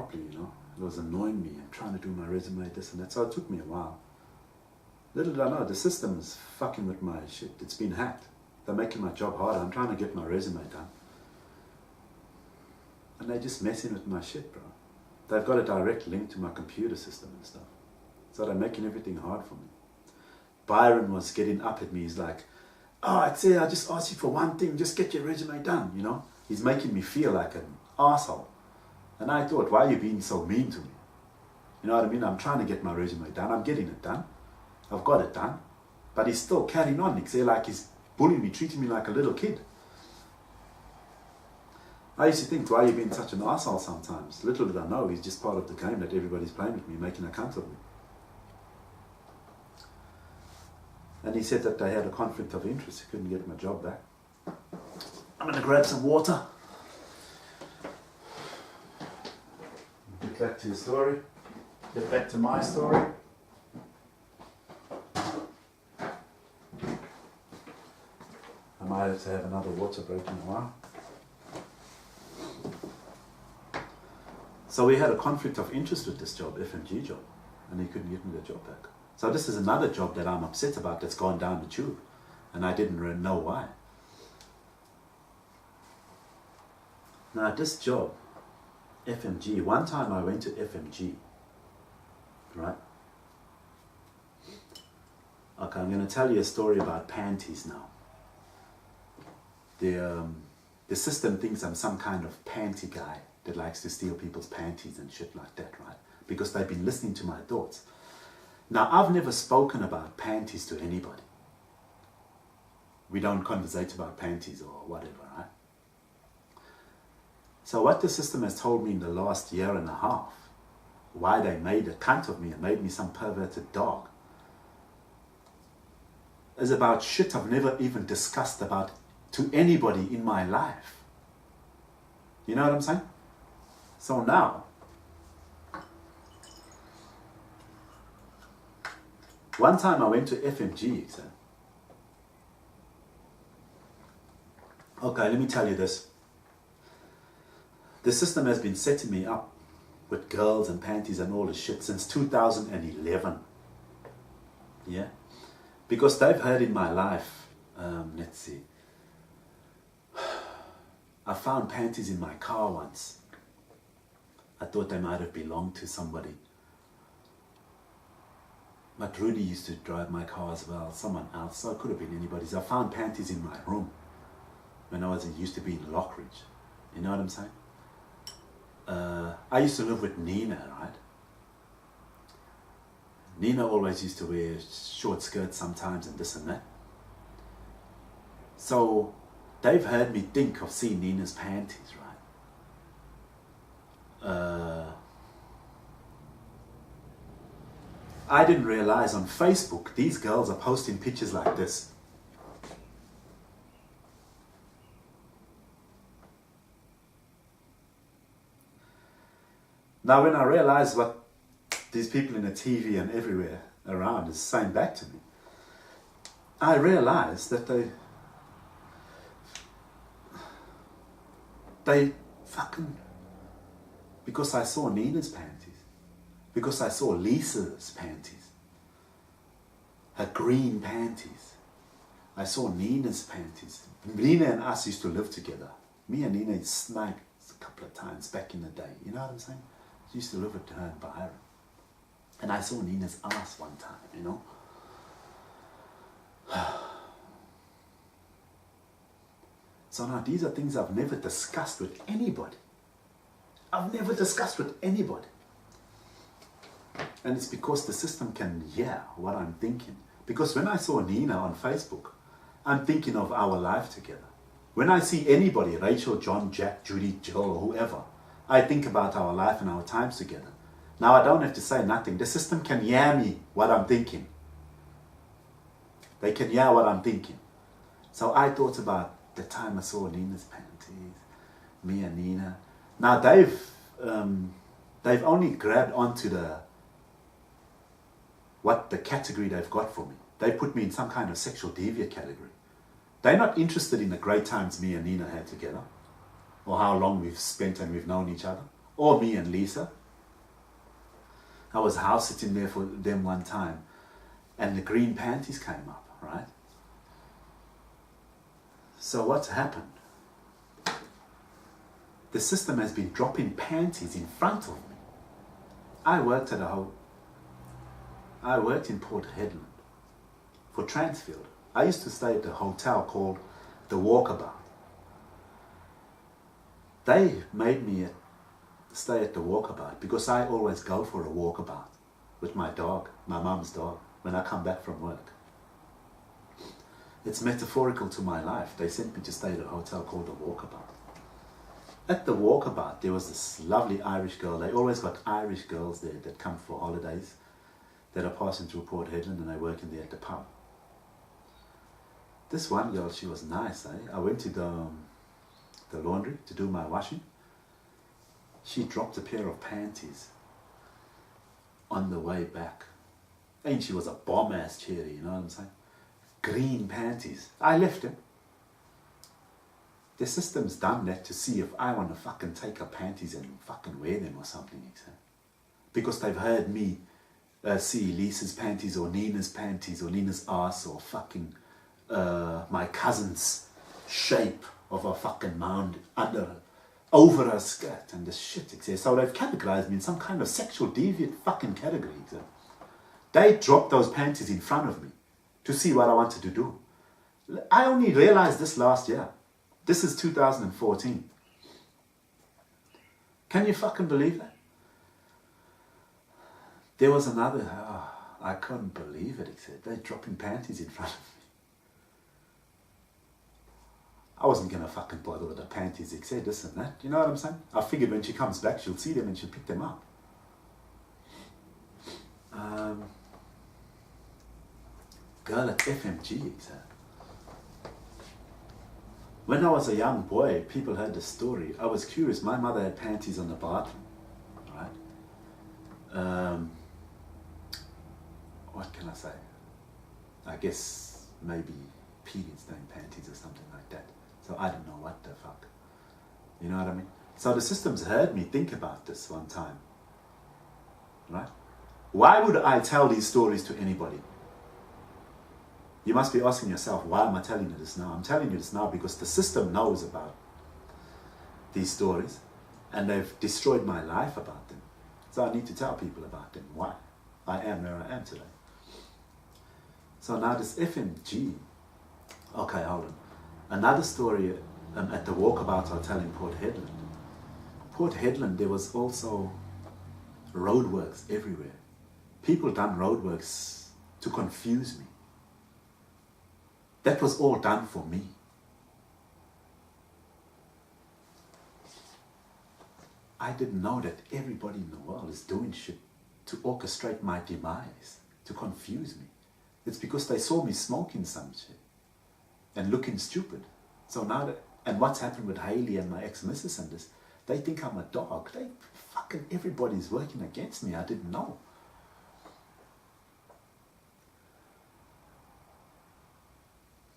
properly, you know. It was annoying me. I'm trying to do my resume, this and that. So it took me a while. Little did I know, the system is fucking with my shit. It's been hacked. They're making my job harder. I'm trying to get my resume done. And they're just messing with my shit, bro. They've got a direct link to my computer system and stuff. So they're making everything hard for me. Byron was getting up at me. He's like, oh, I'd say I just asked you for one thing. Just get your resume done, you know. He's making me feel like an arsehole. And I thought, why are you being so mean to me? You know what I mean? I'm trying to get my resume done. I'm getting it done. I've got it done. But he's still carrying on. Like he's bullying me, treating me like a little kid. I used to think, why are you being such an arsehole sometimes? Little did I know, he's just part of the game that everybody's playing with me, making a cunt of me. And he said that they had a conflict of interest. He couldn't get my job back. I'm going to grab some water. Get back to his story. Get back to my story. I might have to have another water break in a while. So we had a conflict of interest with this job, FMG job, and he couldn't get me the job back. So this is another job that I'm upset about that's gone down the tube, and I didn't really know why. Now this job, FMG, one time I went to FMG, right? Okay, I'm going to tell you a story about panties now. The system thinks I'm some kind of panty guy that likes to steal people's panties and shit like that, right? Because they've been listening to my thoughts. Now, I've never spoken about panties to anybody. We don't conversate about panties or whatever, right? So what the system has told me in the last year and a half, why they made a cunt of me and made me some perverted dog, is about shit I've never even discussed about to anybody in my life. You know what I'm saying? So now, one time I went to FMG, so. Okay, let me tell you this. The system has been setting me up with girls and panties and all this shit since 2011. Yeah? Because they've heard in my life, let's see. I found panties in my car once. I thought they might have belonged to somebody. But Rudy used to drive my car as well, someone else, so it could have been anybody's. I found panties in my room when used to be in Lockridge. You know what I'm saying? I used to live with Nina, right? Nina always used to wear short skirts sometimes and this and that. So they've heard me think of seeing Nina's panties, right? I didn't realize on Facebook these girls are posting pictures like this. Now when I realized what these people in the TV and everywhere around is saying back to me, I realized that they fucking, because I saw Nina's panties, because I saw Lisa's panties, her green panties, I saw Nina's panties. Nina and us used to live together. Me and Nina sniped a couple of times back in the day, you know what I'm saying? She used to live with her and Byron. And I saw Nina's ass one time, you know. So now these are things I've never discussed with anybody. I've never discussed with anybody. And it's because the system can hear what I'm thinking. Because when I saw Nina on Facebook, I'm thinking of our life together. When I see anybody, Rachel, John, Jack, Judy, Jill, or whoever, I think about our life and our times together. Now I don't have to say nothing. The system can hear me what I'm thinking. They can hear what I'm thinking. So I thought about the time I saw Nina's panties, me and Nina. Now they've only grabbed onto the category they've got for me. They put me in some kind of sexual deviant category. They're not interested in the great times me and Nina had together, or how long we've spent and we've known each other. or me and Lisa. I was house sitting there for them one time, and the green panties came up, right? So what's happened? The system has been dropping panties in front of me. I worked in Port Hedland for Transfield. I used to stay at a hotel called The Walkabout. They made me stay at The Walkabout because I always go for a walkabout with my dog, my mum's dog, when I come back from work. It's metaphorical to my life. They sent me to stay at a hotel called The Walkabout. At The Walkabout, there was this lovely Irish girl. They always got Irish girls there that come for holidays that are passing through Port Hedland, and they work in there at the pub. This one girl, she was nice, eh? I went to the laundry to do my washing. She dropped a pair of panties on the way back. And she was a bomb-ass cherry, you know what I'm saying? Green panties. I left them. The system's done that to see if I want to fucking take her panties and fucking wear them or something, because they've heard me see Lisa's panties or Nina's ass or fucking my cousin's shape of a fucking mound over her skirt and this shit, so they've categorized me in some kind of sexual deviant fucking category. They dropped those panties in front of me to see what I wanted to do. I only realized this last year. This is 2014. Can you fucking believe that? There was another, I couldn't believe it, except they're dropping panties in front of me. I wasn't going to fucking bother with the panties, except this and that. You know what I'm saying? I figured when she comes back, she'll see them and she'll pick them up. Girl at FMG, except. When I was a young boy, people heard the story. I was curious. My mother had panties on the bathroom, right? What can I say? I guess maybe peeing stained panties or something like that. So I don't know what the fuck. You know what I mean? So the system's heard me think about this one time, right? Why would I tell these stories to anybody? You must be asking yourself, why am I telling you this now? I'm telling you this now because the system knows about these stories and they've destroyed my life about them. So I need to tell people about them, why I am where I am today. So now this FMG, okay, hold on. Another story at the Walkabout Hotel in Port Hedland. Port Hedland, there was also roadworks everywhere. People done roadworks to confuse me. That was all done for me. I didn't know that everybody in the world is doing shit to orchestrate my demise, to confuse me. It's because they saw me smoking some shit and looking stupid. So now that, and what's happened with Haley and my ex-missus and this, they think I'm a dog. Everybody's working against me. I didn't know.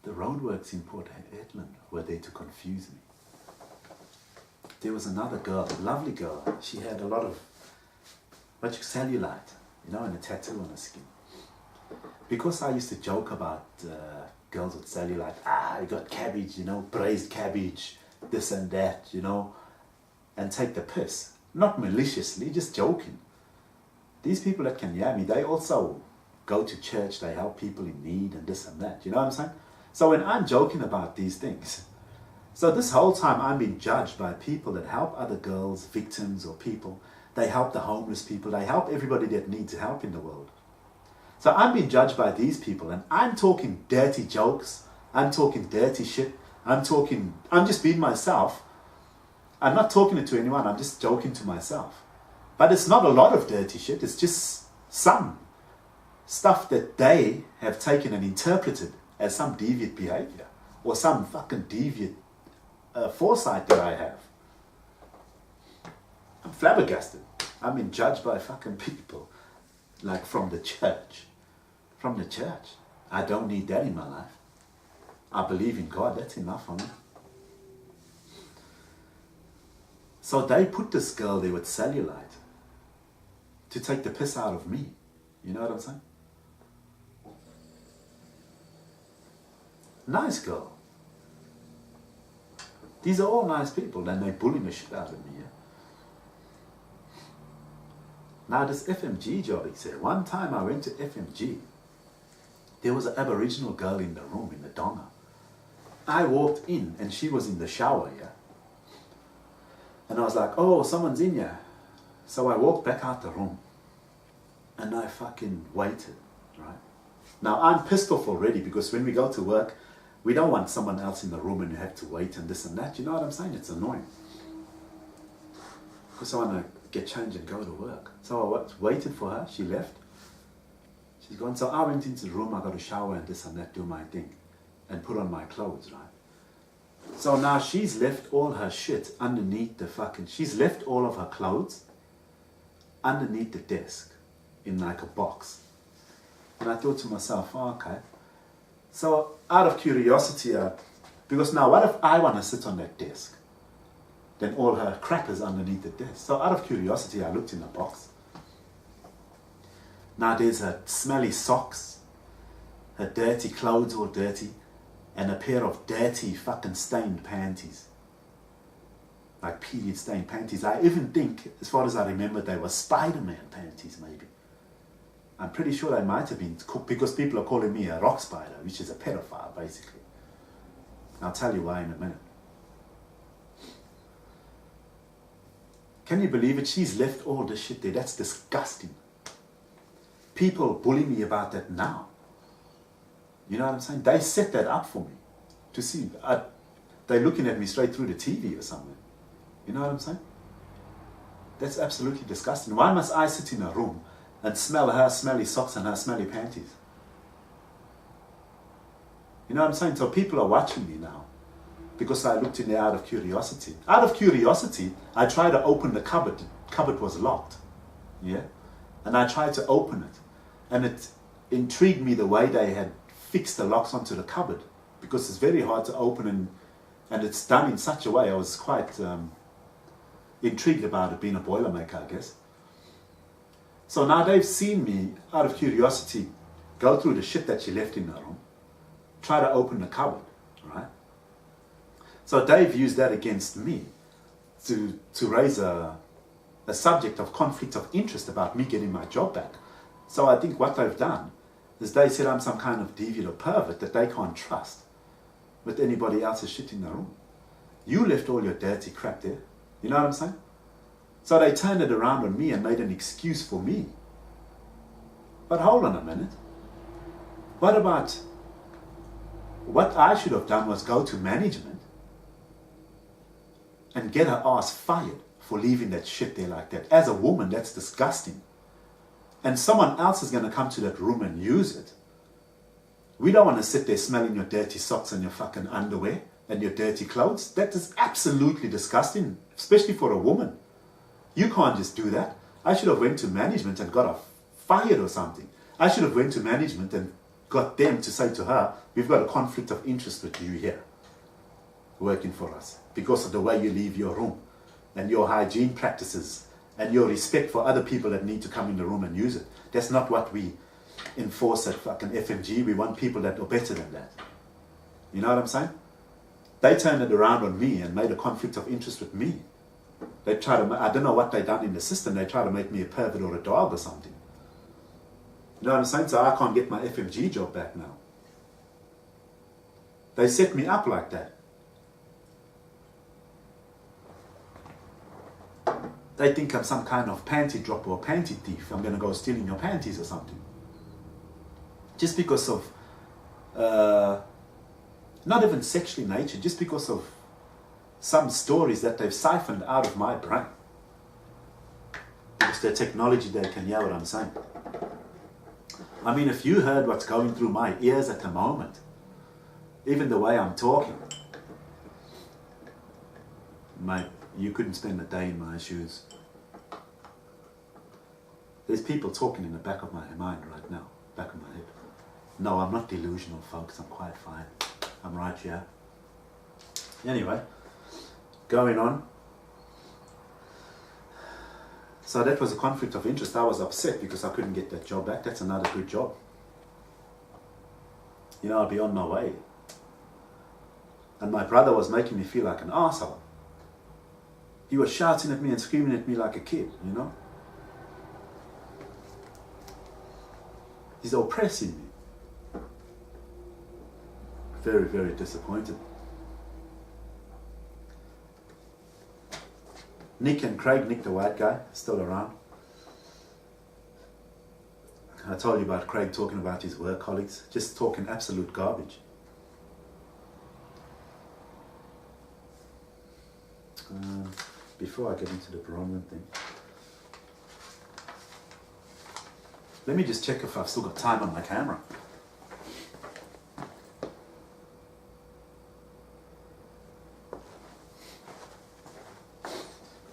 The roadworks in Port Hedland were there to confuse me. There was another girl, a lovely girl. She had a lot of cellulite, you know, and a tattoo on her skin. Because I used to joke about girls with cellulite, you got cabbage, you know, braised cabbage, this and that, you know, and take the piss. Not maliciously, just joking. These people at Kenyami, they also go to church, they help people in need and this and that, you know what I'm saying? So when I'm joking about these things, so this whole time I'm being judged by people that help other girls, victims or people. They help the homeless people. They help everybody that needs help in the world. So I'm being judged by these people and I'm talking dirty jokes. I'm talking dirty shit. I'm just being myself. I'm not talking it to anyone. I'm just joking to myself. But it's not a lot of dirty shit. It's just some stuff that they have taken and interpreted as some deviant behavior or some fucking deviant foresight that I have. I'm flabbergasted. I'm being judged by fucking people, like from the church. From the church. I don't need that in my life. I believe in God. That's enough for me. So they put this girl there with cellulite to take the piss out of me. You know what I'm saying? Nice girl. These are all nice people, and they bullying the shit out of me. Yeah? Now this FMG job, he said, one time I went to FMG, there was an Aboriginal girl in the room, in the donga. I walked in and she was in the shower, yeah? And I was like, oh, someone's in here. So I walked back out the room and I fucking waited, right? Now I'm pissed off already because when we go to work, we don't want someone else in the room and you have to wait and this and that. You know what I'm saying? It's annoying. Because I want to get changed and go to work. So I waited for her. She left. She's gone. So I went into the room. I got a shower and this and that, do my thing. And put on my clothes, right? So now she's left all her shit underneath the fucking... She's left all of her clothes underneath the desk in like a box. And I thought to myself, oh, okay. So out of curiosity, because now what if I want to sit on that desk? Then all her crap is underneath the desk. So out of curiosity, I looked in the box. Now there's her smelly socks, her dirty clothes all dirty, and a pair of dirty fucking stained panties. Like period stained panties. I even think, as far as I remember, they were Spider-Man panties maybe. I'm pretty sure they might have been cooked because people are calling me a rock spider, which is a pedophile basically. I'll tell you why in a minute. Can you believe it? She's left all this shit there. That's disgusting. People bully me about that now. You know what I'm saying? They set that up for me to see. They're looking at me straight through the TV or something. You know what I'm saying? That's absolutely disgusting. Why must I sit in a room and smell her smelly socks and her smelly panties? You know what I'm saying? So people are watching me now because I looked in there out of curiosity. Out of curiosity, I tried to open the cupboard. The cupboard was locked. Yeah? And I tried to open it. And it intrigued me the way they had fixed the locks onto the cupboard because it's very hard to open and it's done in such a way. I was quite intrigued about it being a Boilermaker, I guess. So now they've seen me, out of curiosity, go through the shit that she left in the room, try to open the cupboard, right? So they've used that against me to raise a subject of conflict of interest about me getting my job back. So I think what they've done is they said I'm some kind of deviant or pervert that they can't trust with anybody else's shit in the room. You left all your dirty crap there. You know what I'm saying? So they turned it around on me and made an excuse for me. But hold on a minute. What about... What I should have done was go to management and get her ass fired for leaving that shit there like that. As a woman, that's disgusting. And someone else is going to come to that room and use it. We don't want to sit there smelling your dirty socks and your fucking underwear and your dirty clothes. That is absolutely disgusting, especially for a woman. You can't just do that. I should have went to management and got her fired or something. I should have went to management and got them to say to her, we've got a conflict of interest with you here, working for us, because of the way you leave your room and your hygiene practices and your respect for other people that need to come in the room and use it. That's not what we enforce at fucking FMG. We want people that are better than that. You know what I'm saying? They turned it around on me and made a conflict of interest with me. They try to, I don't know what they done in the system. They try to make me a pervert or a dog or something. You know what I'm saying? So I can't get my FMG job back now. They set me up like that. They think I'm some kind of panty dropper or panty thief. I'm going to go stealing your panties or something. Just because of, not even sexually nature, just because of some stories that they've siphoned out of my brain. It's the technology that can hear what I'm saying. I mean, if you heard what's going through my ears at the moment, even the way I'm talking, mate, you couldn't spend a day in my shoes. There's people talking in the back of my mind right now, back of my head. No, I'm not delusional, folks. I'm quite fine. I'm right here. Anyway, going on. So that was a conflict of interest. I was upset because I couldn't get that job back. That's another good job. You know, I'll be on my way. And my brother was making me feel like an arsehole. He was shouting at me and screaming at me like a kid, you know. He's oppressing me. Very, very disappointed. Nick and Craig, Nick the white guy, still around. I told you about Craig talking about his work colleagues, just talking absolute garbage. Before I get into the Bronwyn thing, let me just check if I've still got time on my camera.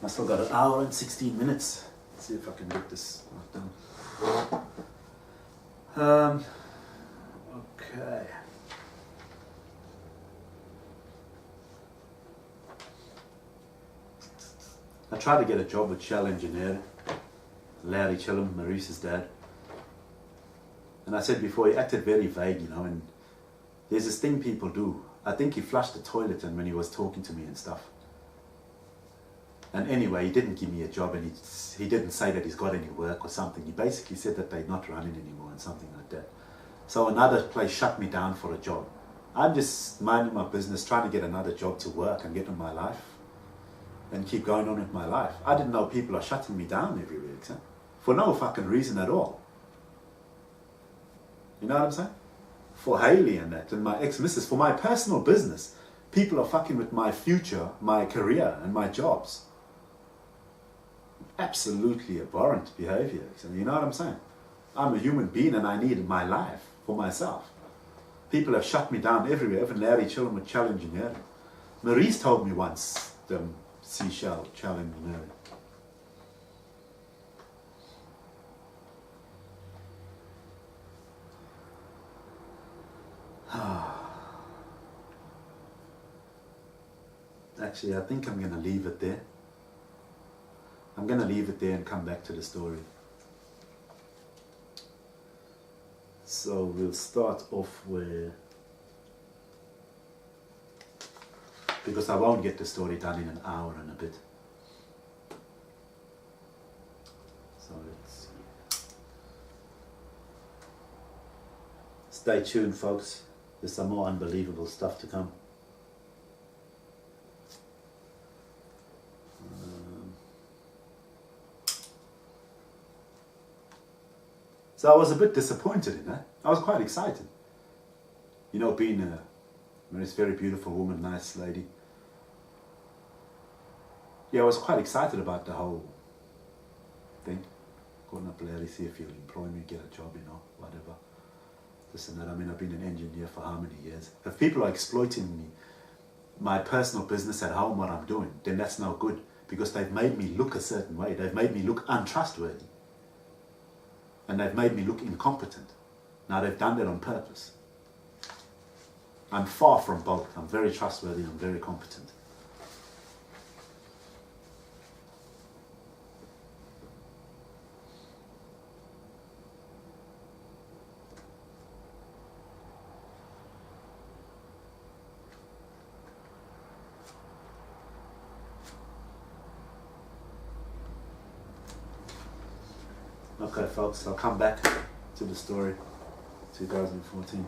I still got an hour and 16 minutes. Let's see if I can get this done. Okay. I tried to get a job with Shell Engineering. Larry Chillum, Maurice's dad. And I said before, he acted very vague, you know, and there's this thing people do. I think he flushed the toilet and when he was talking to me and stuff. And anyway, he didn't give me a job and he didn't say that he's got any work or something. He basically said that they're not running anymore and something like that. So another place shut me down for a job. I'm just minding my business, trying to get another job to work and get on my life and keep going on with my life. I didn't know people are shutting me down every week, huh? For no fucking reason at all. You know what I'm saying? For Haley and that, and my ex-missus, for my personal business, people are fucking with my future, my career, and my jobs. Absolutely abhorrent behavior. You know what I'm saying? I'm a human being and I need my life for myself. People have shut me down everywhere, even Larry Chillum with Shell Engineering. Maurice told me once, Shell Engineering. Actually, I think I'm going to leave it there. I'm going to leave it there and come back to the story. So we'll start off with, because I won't get the story done in an hour and a bit. So let's see. Stay tuned, folks. There's some more unbelievable stuff to come. So I was a bit disappointed in that. I was quite excited. You know, being this very beautiful woman, nice lady. Yeah, I was quite excited about the whole thing. Going up Larry, see if he'll employ me, get a job, you know, whatever. This and that. I mean, I've been an engineer for how many years? If people are exploiting me, my personal business at home, what I'm doing, then that's no good. Because they've made me look a certain way. They've made me look untrustworthy. And they've made me look incompetent. Now they've done that on purpose. I'm far from both. I'm very trustworthy, I'm very competent. Okay folks, I'll come back to the story, 2014.